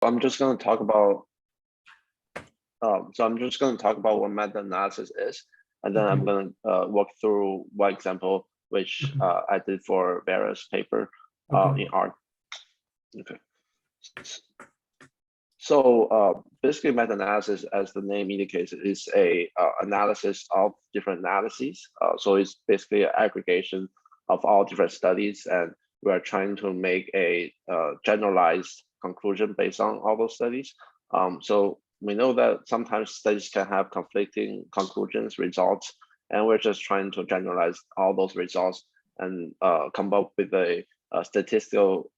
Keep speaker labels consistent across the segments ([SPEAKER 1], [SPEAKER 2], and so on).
[SPEAKER 1] I'm just going to talk about what meta-analysis is, and then I'm going to walk through one example which I did for various paper in art. Okay. So basically, meta-analysis, as the name indicates, is a analysis of different analyses. So it's basically an aggregation of all different studies, and we are trying to make a generalized conclusion based on all those studies. So we know that sometimes studies can have conflicting conclusions, results, and we're just trying to generalize all those results and come up with a statistical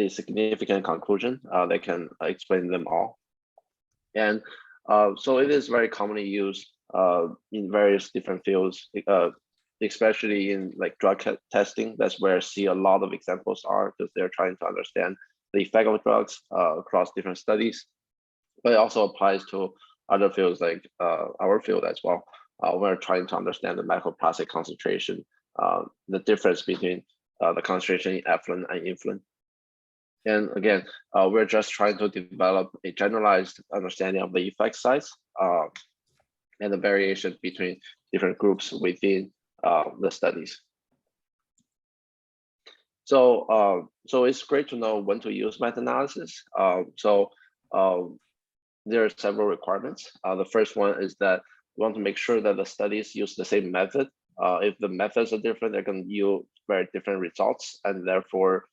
[SPEAKER 1] significant conclusion that can explain them all. And so it is very commonly used in various different fields, especially in like drug testing. That's where I see a lot of examples are, because they're trying to understand the effect of drugs across different studies. But it also applies to other fields like our field as well. We're trying to understand the microplastic concentration, the difference between the concentration in effluent and influent. And again, we're just trying to develop a generalized understanding of the effect size and the variation between different groups within the studies. So it's great to know when to use meta-analysis. There are several requirements. The first one is that we want to make sure that the studies use the same method. If the methods are different, they're going to yield very different results, and therefore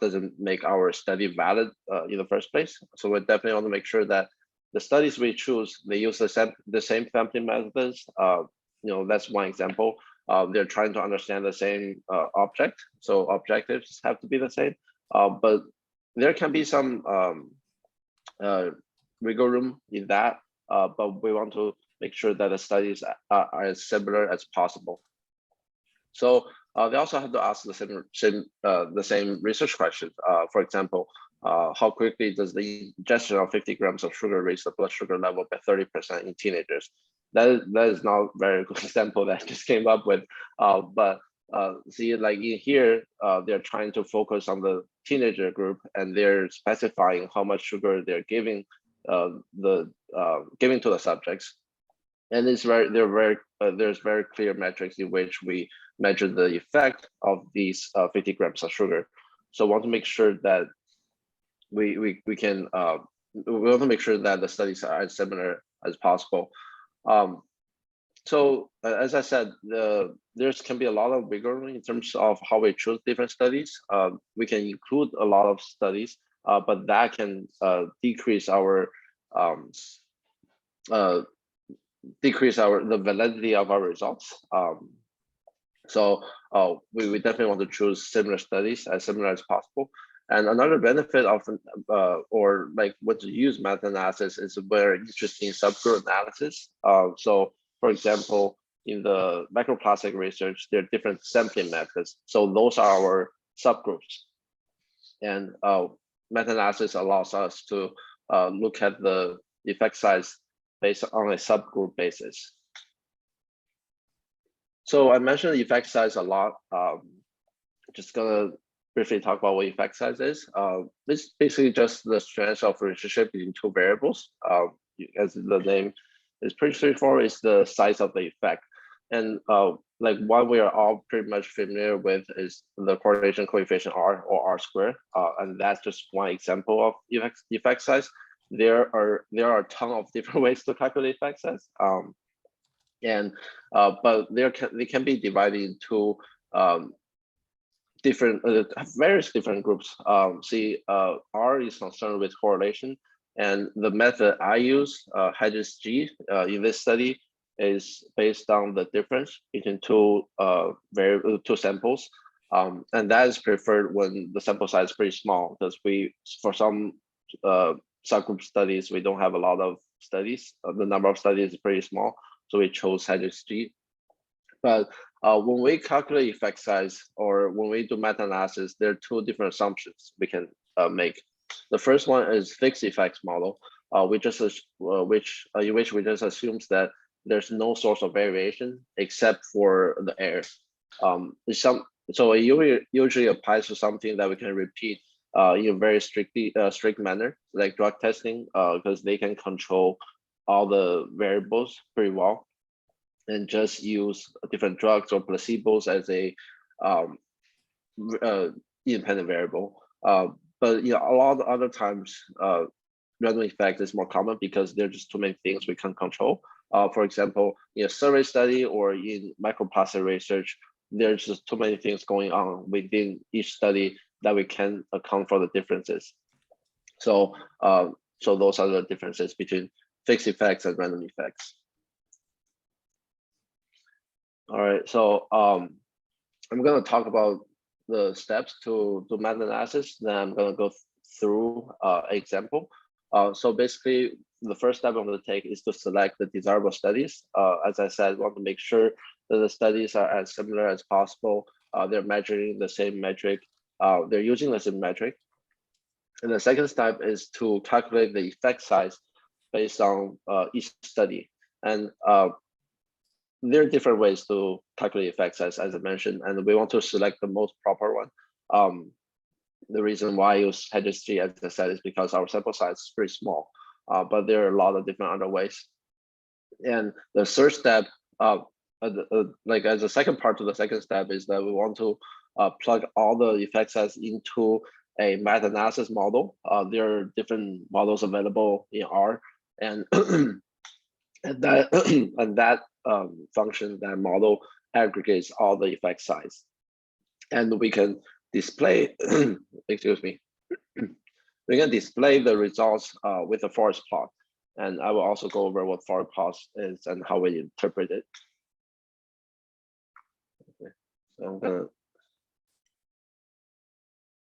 [SPEAKER 1] doesn't make our study valid in the first place. So we definitely want to make sure that the studies we choose, they use the same sampling methods. That's one example. They're trying to understand the same object, so objectives have to be the same. But there can be some wiggle room in that, but we want to make sure that the studies are as similar as possible. So they also have to ask the same research questions. For example, how quickly does the ingestion of 50 grams of sugar raise the blood sugar level by 30% in teenagers? That is not a very good example that I just came up with. But see, like in here, they're trying to focus on the teenager group, and they're specifying how much sugar they're giving giving to the subjects. And there's very clear metrics in which we measure the effect of these 50 grams of sugar. So we want to make sure that we want to make sure that the studies are as similar as possible. So as I said, there can be a lot of wiggle room in terms of how we choose different studies. We can include a lot of studies, but that can decrease our the validity of our results. So we definitely want to choose similar studies as similar as possible. And another benefit of or like what to use meta-analysis is a very interesting subgroup analysis. So for example, in the microplastic research, there are different sampling methods. So those are our subgroups. And meta-analysis allows us to look at the effect size based on a subgroup basis. So I mentioned effect size a lot. Just gonna briefly talk about what effect size is. It's basically just the strength of relationship between two variables. As the name is pretty straightforward, it's the size of the effect. And like what we are all pretty much familiar with is the correlation coefficient R, or R squared. And that's just one example of effect size. There are a ton of different ways to calculate effect size. But they can be divided into various different groups. R is concerned with correlation, and the method I use, Hedges G, in this study is based on the difference between two samples, and that is preferred when the sample size is pretty small, because for some subgroup studies we don't have a lot of studies. The number of studies is pretty small, so we chose Hedges G. But when we calculate effect size, or when we do meta-analysis, there are two different assumptions we can make. The first one is fixed effects model, in which we just assumes that there's no source of variation except for the error. So it usually applies to something that we can repeat in a very strict manner, like drug testing, because they can control all the variables pretty well, and just use different drugs or placebos as a um, independent variable. But a lot of other times, random effect is more common because there are just too many things we can control. For example, in a survey study or in microplastic research, there's just too many things going on within each study that we can account for the differences. So, so those are the differences between fixed effects and random effects. All right, so I'm going to talk about the steps to do meta-analysis. Then I'm going to go through an example. So basically, the first step I'm going to take is to select the desirable studies. As I said, I want to make sure that the studies are as similar as possible. They're measuring the same metric. They're using the same metric. And the second step is to calculate the effect size based on each study. And there are different ways to calculate effect size, as I mentioned, and we want to select the most proper one. The reason why I use heterogeneity, as I said, is because our sample size is pretty small, but there are a lot of different other ways. And the third step, like as a second part to the second step, is that we want to plug all the effect size into a meta-analysis model. There are different models available in R, and and that function, that model aggregates all the effect size, and we can display, excuse me, we can display the results with a forest plot. And I will also go over what forest plot is and how we interpret it. Okay. So I'm gonna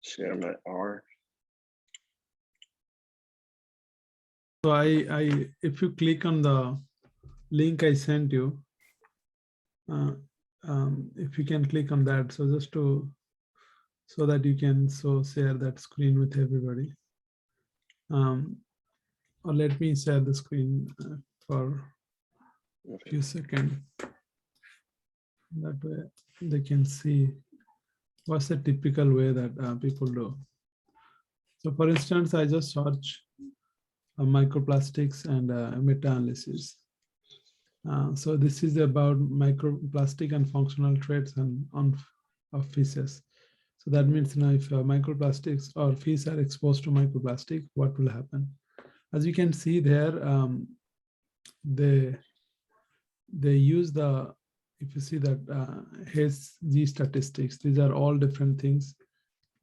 [SPEAKER 1] share my R.
[SPEAKER 2] So if you click on the link I sent you, if you can click on that, so just to, so that you can share that screen with everybody. Or let me share the screen for a few seconds. That way they can see what's the typical way that people do. So for instance, I just search microplastics and meta-analysis. So this is about microplastic and functional traits and of feces. So that means now if microplastics or fish are exposed to microplastic, what will happen? As you can see there, they use the, if you see that G statistics, these are all different things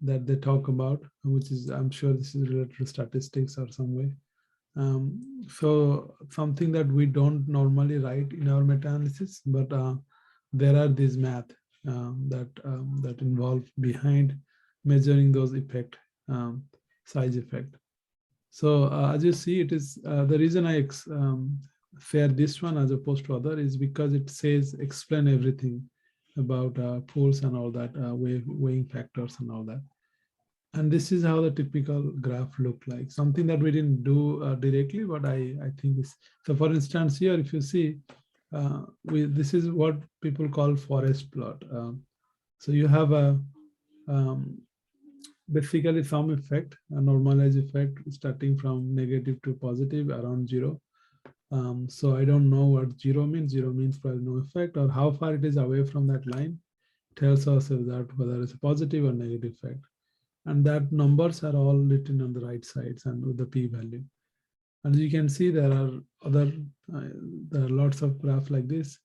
[SPEAKER 2] that they talk about, which is, I'm sure this is related to statistics or some way. So something that we don't normally write in our meta-analysis, but there are these math that involve behind measuring those effect, size effect. So as you see, it is the reason I share this one as opposed to other is because it says explain everything about pools and all that, weighing factors and all that. And this is how the typical graph look like. Something that we didn't do directly, but I think is, so for instance, here, if you see, this is what people call forest plot. So you have a, basically some effect, a normalized effect starting from negative to positive around 0. So I don't know what 0 means. 0 means probably no effect, or how far it is away from that line tells us that whether it's a positive or negative effect. And that numbers are all written on the right sides and with the p-value. As you can see, there are other, there are lots of graphs like this.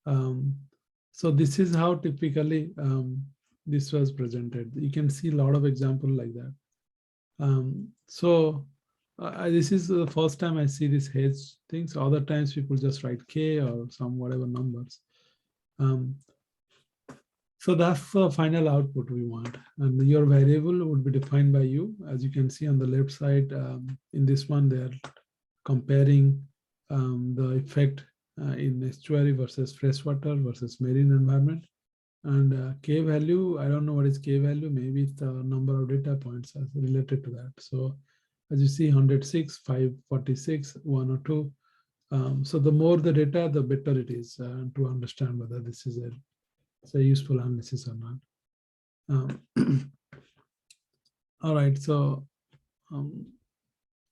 [SPEAKER 2] So this is how typically this was presented. You can see a lot of examples like that. This is the first time I see this hedge things. Other times people just write K or some whatever numbers. So that's the final output we want. And your variable would be defined by you. As you can see on the left side, in this one, they're comparing the effect in estuary versus freshwater versus marine environment. And K value, I don't know what is K value. Maybe it's the number of data points as related to that. So as you see, 106, 546, 102. So the more the data, the better it is to understand whether this is a useful analysis or not. All right. So,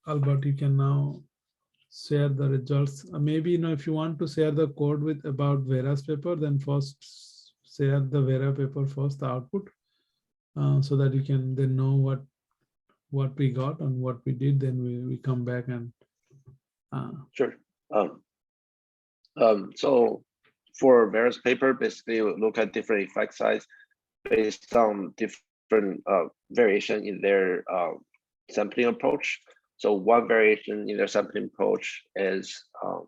[SPEAKER 2] Albert, you can now share the results. Maybe, if you want to share the code with about Vera's paper, then first share the Vera paper first, the output, so that you can then know what we got and what we did. Then we come back and.
[SPEAKER 1] Sure. So for Vera's paper, basically we look at different effect size based on different variation in their sampling approach. So one variation in their sampling approach is, let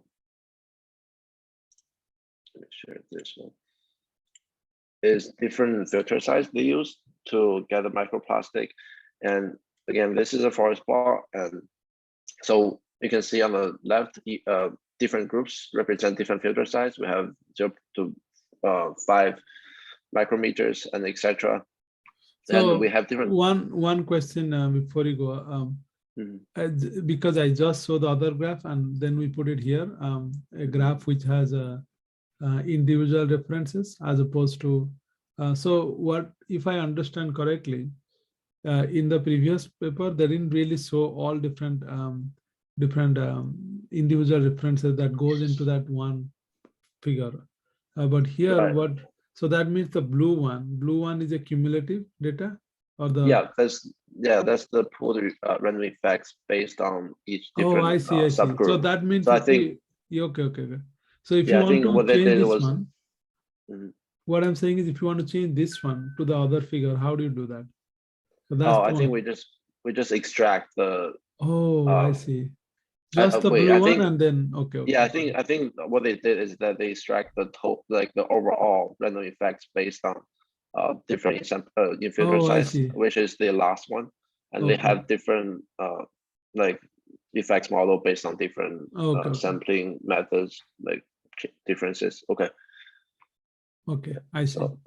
[SPEAKER 1] me share this one, is different filter size they use to get the microplastic. And again, this is a forest plot. And so you can see on the left, different groups represent different filter size. We have 0 to 5 micrometers and etc.
[SPEAKER 2] So
[SPEAKER 1] and we have different.
[SPEAKER 2] One question before you go, because I just saw the other graph and then we put it here, a graph which has individual references as opposed to. So what, if I understand correctly, in the previous paper they didn't really show all different individual references that goes into that one figure, but here
[SPEAKER 1] Right.
[SPEAKER 2] what, so that means the blue one is a cumulative data, or the.
[SPEAKER 1] That's the pooled random effects based on each different
[SPEAKER 2] I see.
[SPEAKER 1] subgroup.
[SPEAKER 2] So that means
[SPEAKER 1] so I
[SPEAKER 2] if
[SPEAKER 1] think
[SPEAKER 2] okay. So if you
[SPEAKER 1] I
[SPEAKER 2] want
[SPEAKER 1] think
[SPEAKER 2] to
[SPEAKER 1] what they
[SPEAKER 2] change
[SPEAKER 1] did
[SPEAKER 2] this
[SPEAKER 1] was
[SPEAKER 2] one, what I'm saying is if you want to change this one to the other figure, how do you do that? So that's the
[SPEAKER 1] I think
[SPEAKER 2] one.
[SPEAKER 1] we just extract the
[SPEAKER 2] I see. Just the
[SPEAKER 1] wait,
[SPEAKER 2] blue
[SPEAKER 1] I
[SPEAKER 2] one
[SPEAKER 1] think
[SPEAKER 2] and then okay.
[SPEAKER 1] I think what they did is that they extract the total, like the overall random effects based on different in filter
[SPEAKER 2] I
[SPEAKER 1] size,
[SPEAKER 2] see.
[SPEAKER 1] which is the last one, and they
[SPEAKER 2] Okay.
[SPEAKER 1] have different like effects model based on different
[SPEAKER 2] Okay.
[SPEAKER 1] sampling methods, like differences. Okay.
[SPEAKER 2] Okay, I see.
[SPEAKER 1] So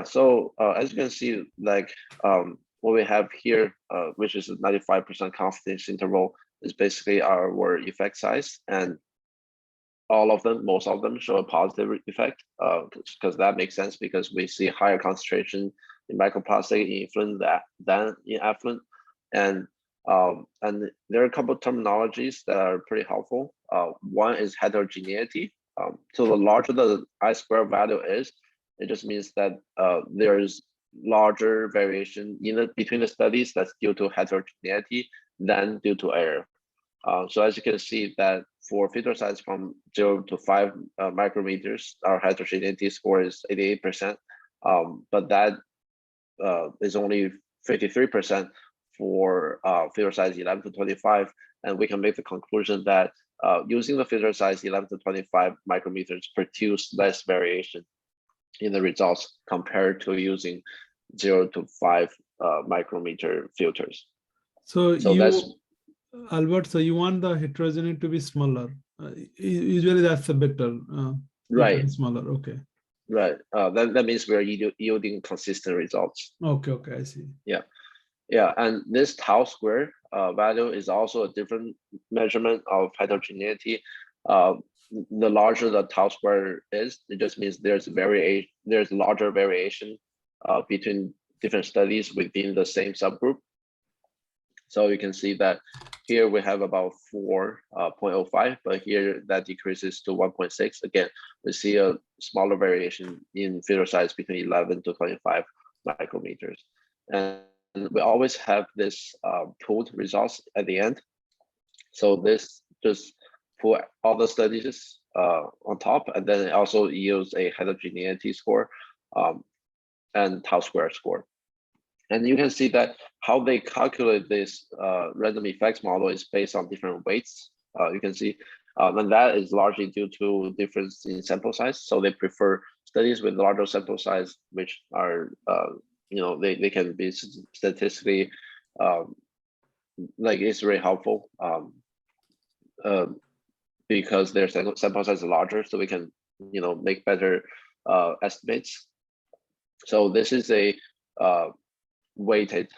[SPEAKER 1] so as you can see, like what we have here, which is a 95% confidence interval, is basically our effect size, and most of them show a positive effect, because that makes sense, because we see higher concentration in microplastic in effluent than in effluent. And there are a couple of terminologies that are pretty helpful. One is heterogeneity. So the larger the I-square value is, it just means that there's larger variation between the studies that's due to heterogeneity than due to error. So as you can see that for filter size from 0 to 5 micrometers, our heterogeneity score is 88%, but that is only 53% for filter size 11 to 25. And we can make the conclusion that using the filter size 11 to 25 micrometers produce less variation in the results compared to using 0 to 5 micrometer filters.
[SPEAKER 2] So that's Albert, so you want the heterogeneity to be smaller. Usually that's a better.
[SPEAKER 1] Right.
[SPEAKER 2] If it's smaller, okay.
[SPEAKER 1] Right. That means we're yielding consistent results.
[SPEAKER 2] Okay, I see.
[SPEAKER 1] Yeah, and this tau square value is also a different measurement of heterogeneity. The larger the tau square is, it just means there's larger variation between different studies within the same subgroup. So you can see that here we have about 4.05, but here that decreases to 1.6. Again, we see a smaller variation in filter size between 11 to 25 micrometers. And we always have this pooled results at the end. So this just put all the studies on top, and then it also yields a heterogeneity score and tau square score. And you can see that how they calculate this random effects model is based on different weights. You can see, and that is largely due to difference in sample size. So they prefer studies with larger sample size, which are, they can be statistically, like it's very helpful because their sample size is larger, so we can, make better estimates. So this is a weighted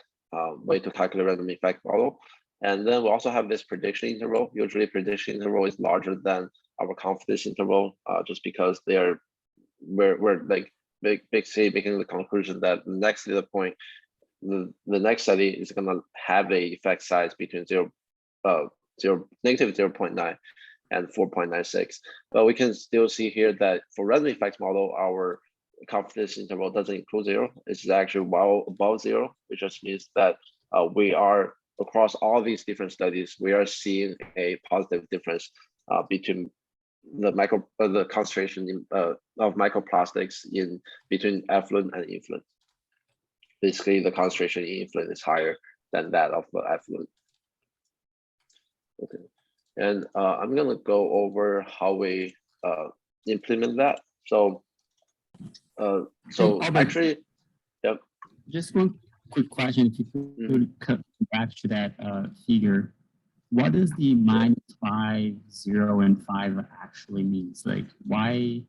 [SPEAKER 1] way to calculate random effect model. And then we also have this prediction interval. Usually prediction interval is larger than our confidence interval, just because we're like basically making the conclusion that the next data point the next study is going to have a effect size between negative 0.9 and 4.96. But we can still see here that for random effects model, our confidence interval doesn't include 0. It's actually well above 0, which just means that we are, across all these different studies, we are seeing a positive difference between the concentration of microplastics in between effluent and influent. Basically, the concentration in influent is higher than that of the effluent. Okay, and I'm gonna go over how we implement that. So, actually, yep.
[SPEAKER 3] Just one quick question: if you could come back to that figure, what does the -5, 0, and 5 actually means? Like, why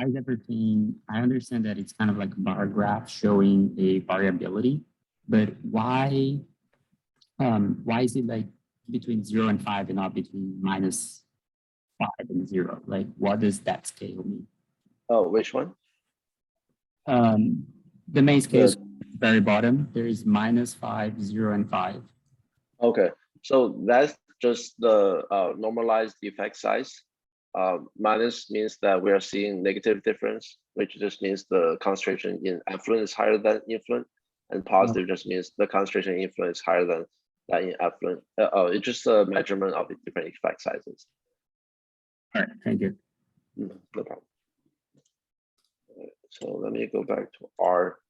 [SPEAKER 3] is everything? I understand that it's kind of like a bar graph showing a variability, but why is it like between 0 and 5 and not between -5 and 0? Like, what does that scale mean?
[SPEAKER 1] Oh, which one?
[SPEAKER 3] The main scale is very bottom. There is -5, 0, and 5.
[SPEAKER 1] Okay, so that's just the normalized effect size. Minus means that we are seeing negative difference, which just means the concentration in effluent is higher than influent, and positive just means the concentration in influent is higher than in effluent. It's just a measurement of the different effect sizes.
[SPEAKER 3] All right, thank you.
[SPEAKER 1] No problem. So let me go back to R.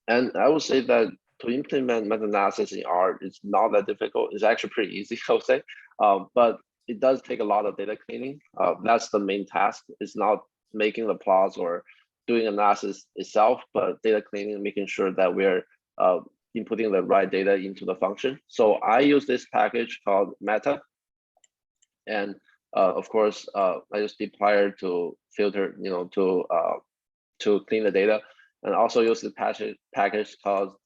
[SPEAKER 1] And I would say that to implement meta-analysis in R, it's not that difficult. It's actually pretty easy, I would say. But it does take a lot of data cleaning. That's the main task. It's not making the plots or doing analysis itself, but data cleaning, making sure that we're inputting the right data into the function. So I use this package called Meta. And of course, I use dplyr to filter, to clean the data, and also use the package called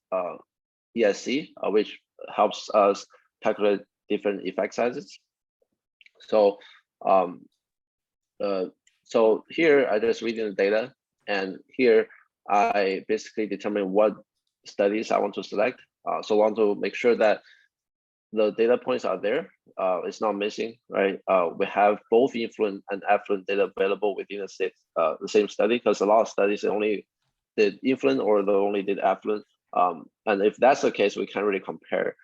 [SPEAKER 1] ESC, which helps us calculate different effect sizes. So, so here I just reading the data, and here I basically determine what studies I want to select. So I want to make sure that the data points are there. It's not missing, right? We have both influent and effluent data available within the same study, because a lot of studies only did influent or they only did effluent. And if that's the case, we can't really compare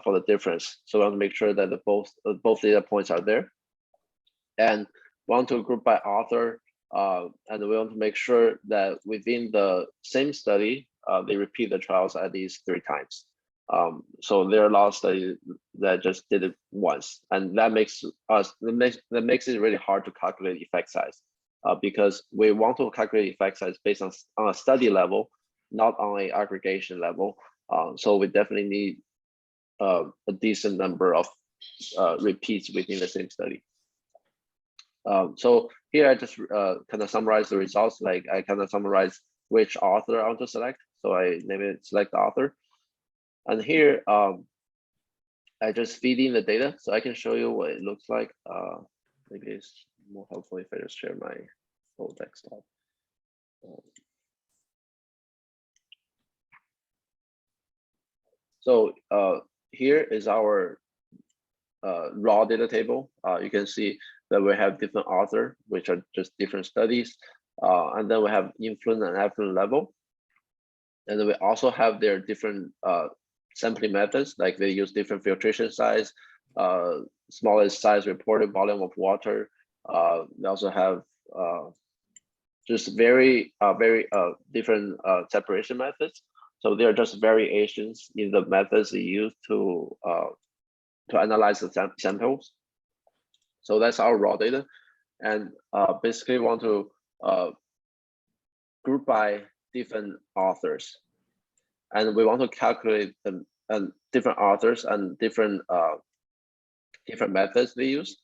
[SPEAKER 1] for the difference. So we want to make sure that both data points are there. And we want to group by author, and we want to make sure that within the same study, they repeat the trials at least 3 times. So there are a lot of studies that just did it once, and that makes it really hard to calculate effect size, because we want to calculate effect size based on a study level, not on an aggregation level. So we definitely need a decent number of repeats within the same study. So here I just kind of summarize the results. Like I kind of summarize which author I want to select. So I maybe select the author. And here, I just feed in the data, so I can show you what it looks like. Maybe it's more helpful if I just share my full desktop. So here is our raw data table. You can see that we have different authors, which are just different studies. And then we have influent and effluent level. And then we also have their different sampling methods, like they use different filtration size, smallest size reported volume of water. They also have just very different separation methods. So there are just variations in the methods they use to analyze the samples. So that's our raw data, and basically want to group by different authors. And we want to calculate them and different authors and different methods they use.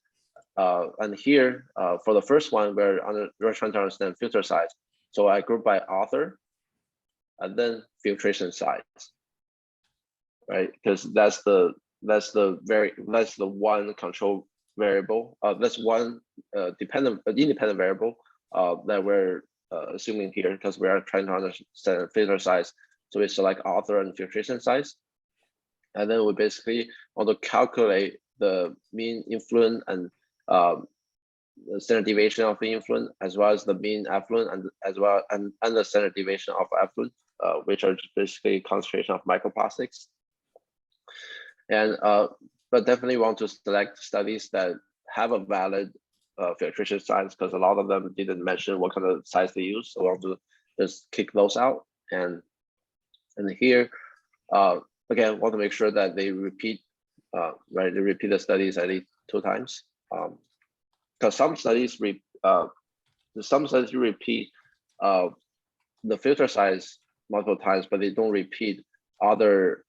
[SPEAKER 1] And here, for the first one, we're trying to understand filter size. So I group by author, and then filtration size, right? Because that's the one control variable. That's one independent variable that we're assuming here, because we are trying to understand filter size So we select author and filtration size. And then we basically want to calculate the mean influence and the standard deviation of the influence, as well as the mean effluent, and as well and the standard deviation of effluent, which are basically concentration of microplastics. And but definitely want to select studies that have a valid filtration size, because a lot of them didn't mention what kind of size they use. So we want to just kick those out. And here, again, want to make sure that they repeat, right? They repeat the studies at least 2 times. Because some studies repeat the filter size multiple times, but they don't repeat other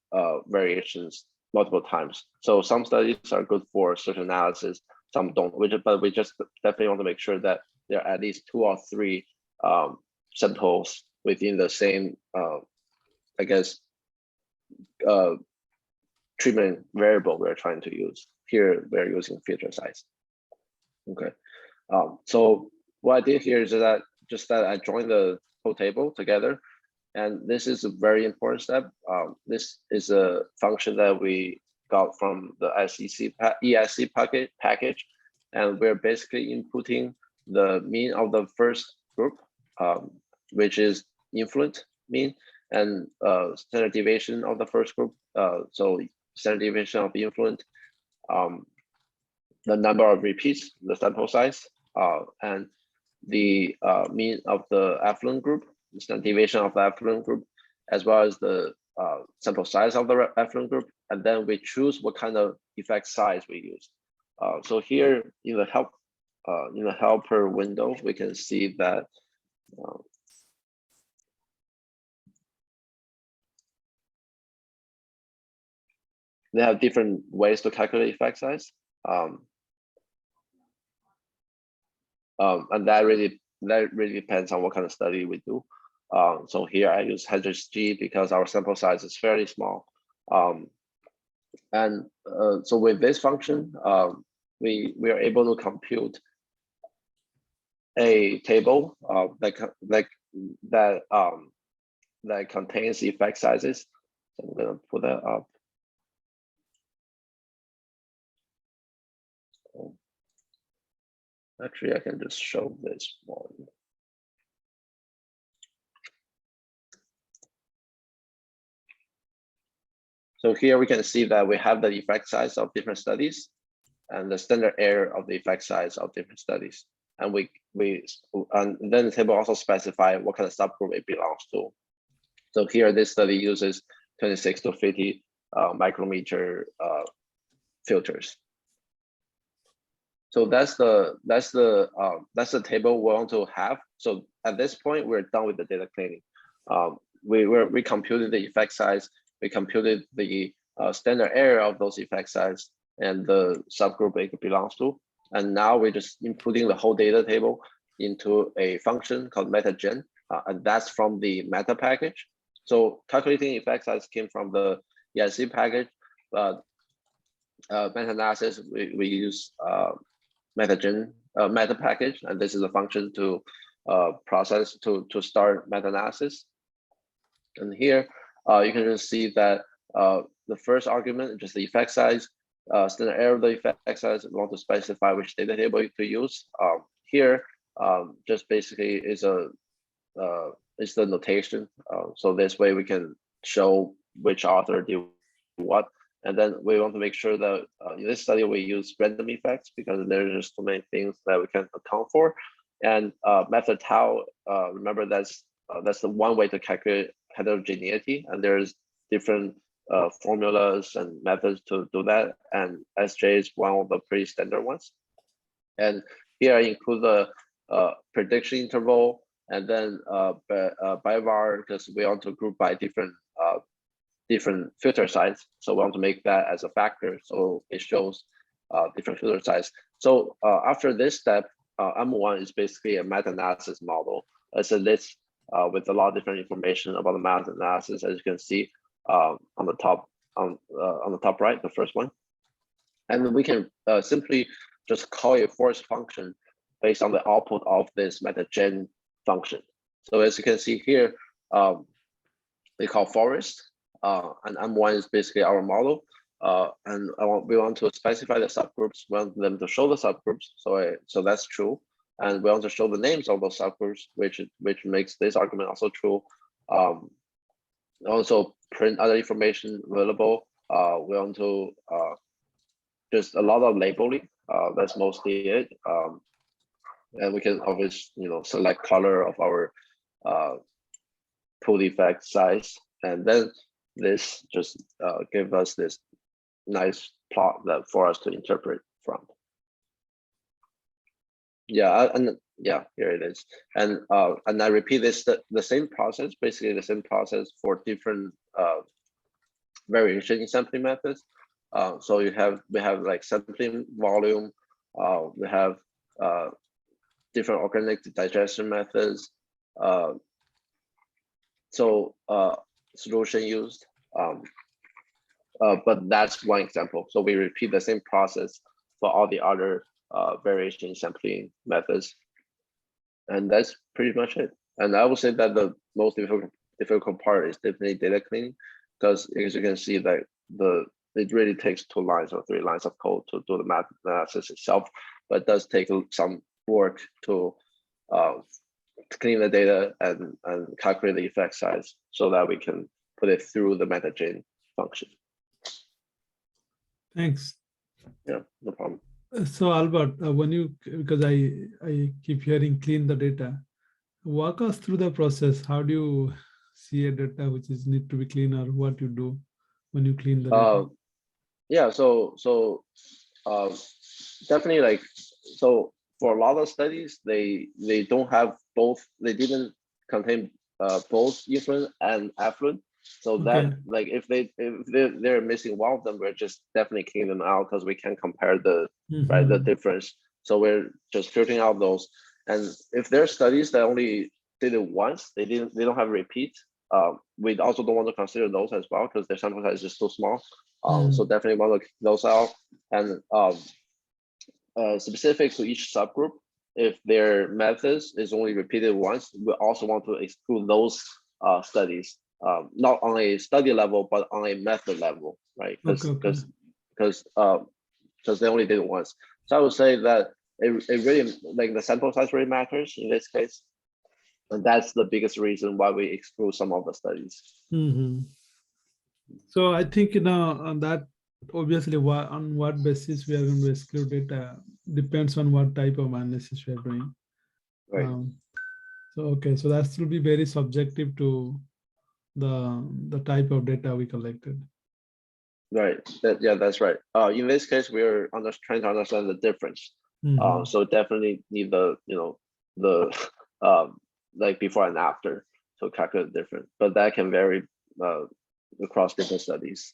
[SPEAKER 1] variations multiple times. So some studies are good for certain analysis, some don't. But we just definitely want to make sure that there are at least 2 or 3 samples within the same, I guess, treatment variable we're trying to use. Here we're using filter size. Okay. So what I did here is that I joined the whole table together, and this is a very important step. This is a function that we got from the ESC package, and we're basically inputting the mean of the first group, which is influent mean, and standard deviation of the first group. So standard deviation of the influent, the number of repeats, the sample size, and the mean of the effluent group, the standard deviation of the effluent group, as well as the sample size of the effluent group, and then we choose what kind of effect size we use. So here in the helper window, we can see that they have different ways to calculate effect size. And that really depends on what kind of study we do. So here I use Heterogeneity because our sample size is fairly small. So with this function, we are able to compute a table that contains effect sizes. So I'm gonna put that up. Actually, I can just show this one. So here we can see that we have the effect size of different studies and the standard error of the effect size of different studies. And and then the table also specify what kind of subgroup it belongs to. So here, this study uses 26 to 50 micrometer filters. So that's the table we want to have. So at this point, we're done with the data cleaning. We computed the effect size, we computed the standard error of those effect size and the subgroup it belongs to. And now we're just inputting the whole data table into a function called MetaGen, and that's from the Meta package. So calculating effect size came from the ESC package, but meta-analysis, we use MetaGen Meta package, and this is a function to process to start meta-analysis. And here you can just see that the first argument, just the effect size, standard error of the effect size, we want to specify which data table to use. Here, just basically is the notation. So this way we can show which author did what. And then we want to make sure that in this study we use random effects because there's just so many things that we can account for. And method tau, remember that's the one way to calculate heterogeneity, and there's different formulas and methods to do that. And SJ is one of the pretty standard ones. And here I include the prediction interval, and then by var, because we want to group by different filter size. So we want to make that as a factor, so it shows different filter size. So after this step, M1 is basically a meta-analysis model. It's a list with a lot of different information about the meta-analysis, as you can see on the top right, the first one. And we can simply just call a force function based on the output of this MetaGen function. So as you can see here, we call forest, and M1 is basically our model. And we want to specify the subgroups. We want them to show the subgroups. So that's true. And we want to show the names of those subgroups, which makes this argument also true. Also print other information available. We want to just a lot of labeling. That's mostly it. And we can always, select color of our pool effect size, and then this just give us this nice plot that for us to interpret from. Yeah, and yeah, here it is. And I repeat this the same process, basically the same process for different variation in sampling methods. So we have like sampling volume, we have different organic digestion methods, solution used, but that's one example. So we repeat the same process for all the other variation sampling methods, and that's pretty much it. And I would say that the most difficult part is definitely data cleaning, because as you can see that it really takes 2 lines or 3 lines of code to do the math analysis itself, but it does take some work to clean the data and calculate the effect size so that we can put it through the MetaGen function.
[SPEAKER 2] Thanks.
[SPEAKER 1] Yeah, no problem.
[SPEAKER 2] So Albert, because I keep hearing clean the data, walk us through the process. How do you see a data which is need to be clean, or what you do when you clean the data?
[SPEAKER 1] Yeah, so definitely so for a lot of studies, they don't have both, they didn't contain both effluent and effluent. So that if they're missing one of them, we're just definitely cleaning them out because we can compare the the difference. So we're just filtering out those. And if there are studies that only did it once, they don't have repeat. We also don't want to consider those as well because their sample size is just too small. So definitely want to keep those out. And specific to each subgroup, if their methods is only repeated once, we also want to exclude those studies, not on a study level, but on a method level, right? Because they only did it once. So I would say that it really, the sample size really matters in this case. And that's the biggest reason why we exclude some of the studies.
[SPEAKER 2] So I think, on that, obviously, on what basis we are going to exclude it depends on what type of analysis we are doing.
[SPEAKER 1] Right.
[SPEAKER 2] So that will be very subjective to the type of data we collected.
[SPEAKER 1] Right. That's right. In this case, we're trying to understand the difference. So definitely need the before and after to calculate the difference, but that can vary across different studies.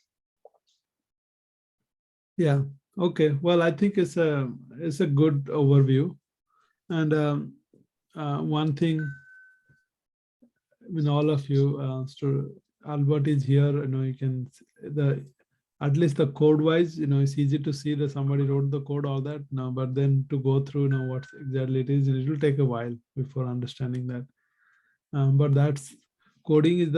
[SPEAKER 2] Yeah. Okay. Well, I think it's a good overview, and one thing, all of you, Albert is here. You can at least the code wise, it's easy to see that somebody wrote the code, all that. Now, but then to go through what exactly it is, it will take a while before understanding that. But that's coding is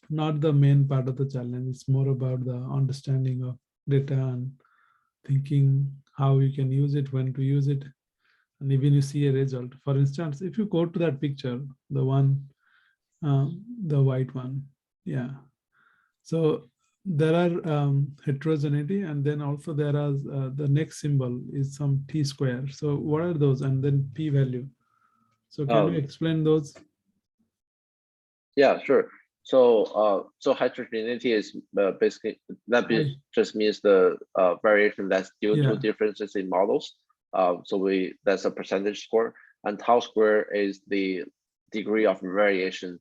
[SPEAKER 2] not the main part of the challenge. It's more about the understanding of data and thinking how you can use it, when to use it, and even you see a result. For instance, if you go to that picture, the one, the white one, yeah. So there are heterogeneity, and then also there are the next symbol is some t square. So what are those? And then p value. So can you explain those?
[SPEAKER 1] Yeah, sure. So heterogeneity is basically just means the variation that's due to differences in models. So that's a percentage score, and tau square is the degree of variation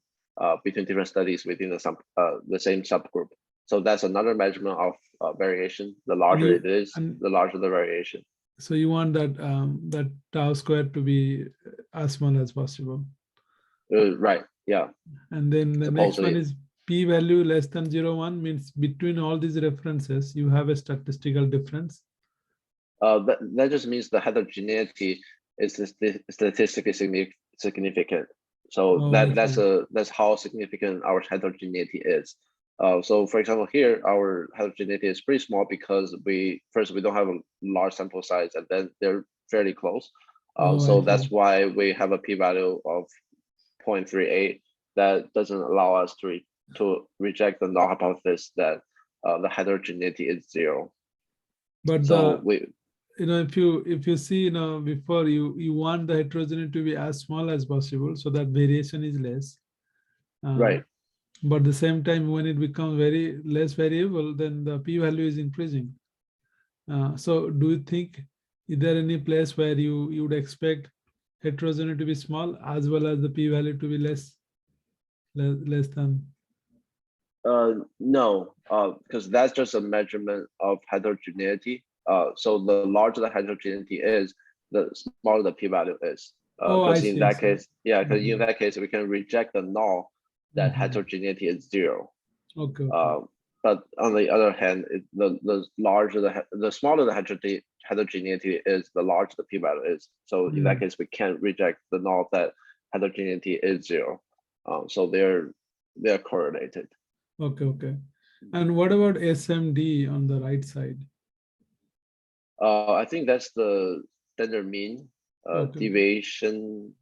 [SPEAKER 1] between different studies within the same subgroup. So that's another measurement of variation. The larger it is, the larger the variation.
[SPEAKER 2] So you want that tau square to be as small as possible.
[SPEAKER 1] Right. Yeah.
[SPEAKER 2] And then the next one is p value less than 0.1, means between all these references, you have a statistical difference.
[SPEAKER 1] That just means the heterogeneity is statistically significant. So
[SPEAKER 2] Oh,
[SPEAKER 1] that's how significant our heterogeneity is. So for example, here our heterogeneity is pretty small because we don't have a large sample size, and then they're fairly close. So that's why we have a p-value of 0.38 that doesn't allow us to reject the null hypothesis that the heterogeneity is 0.
[SPEAKER 2] But
[SPEAKER 1] so
[SPEAKER 2] if you see, before you want the heterogeneity to be as small as possible, so that variation is less.
[SPEAKER 1] Right.
[SPEAKER 2] But at the same time, when it becomes very less variable, then the p-value is increasing. So do you think, is there any place where you would expect heterogeneity to be small as well as the p-value to be less than?
[SPEAKER 1] No, because that's just a measurement of heterogeneity. So the larger the heterogeneity is, the smaller the p-value is. Because in that case, because in that case we can reject the null that heterogeneity is 0.
[SPEAKER 2] Okay.
[SPEAKER 1] But on the other hand, the smaller the heterogeneity is, the larger the p-value is. So in that case, we can't reject the null that heterogeneity is 0. So they're correlated.
[SPEAKER 2] Okay. And what about SMD on the right side?
[SPEAKER 1] I think that's the standard mean deviation.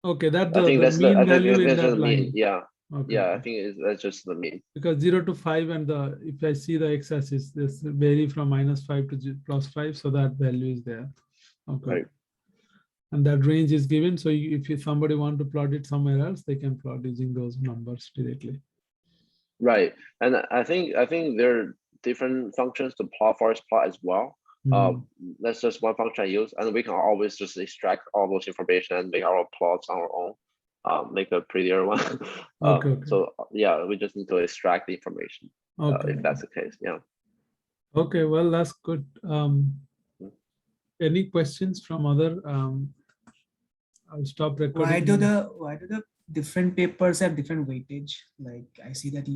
[SPEAKER 2] Okay, that's
[SPEAKER 1] the
[SPEAKER 2] mean value in that line.
[SPEAKER 1] Mean. Yeah. Okay. I think that's just the mean.
[SPEAKER 2] Because 0 to 5, and if I see the x-axis, this vary from -5 to +5, so that value is there. Okay.
[SPEAKER 1] Right.
[SPEAKER 2] And that range is given. So if somebody want to plot it somewhere else, they can plot using those numbers directly.
[SPEAKER 1] Right, and I think there are different functions to plot forest plot as well. That's just one function I use, and we can always just extract all those information and make our plots on our own, make a prettier one.
[SPEAKER 2] Okay.
[SPEAKER 1] So yeah, we just need to extract the information if that's the case. Yeah.
[SPEAKER 2] Okay, well, that's good. Any questions from other? I'll stop recording.
[SPEAKER 4] Why do the different papers have different weightage? Like I see that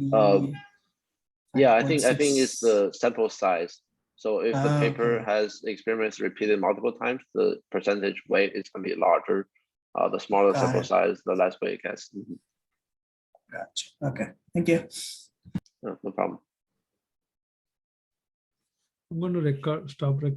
[SPEAKER 1] yeah, I think it's the sample size. So if the paper has experiments repeated multiple times, the percentage weight is going to be larger. The smaller sample size, the less weight it gets.
[SPEAKER 4] Gotcha. Okay, thank you.
[SPEAKER 1] No problem.
[SPEAKER 2] I'm going to stop recording.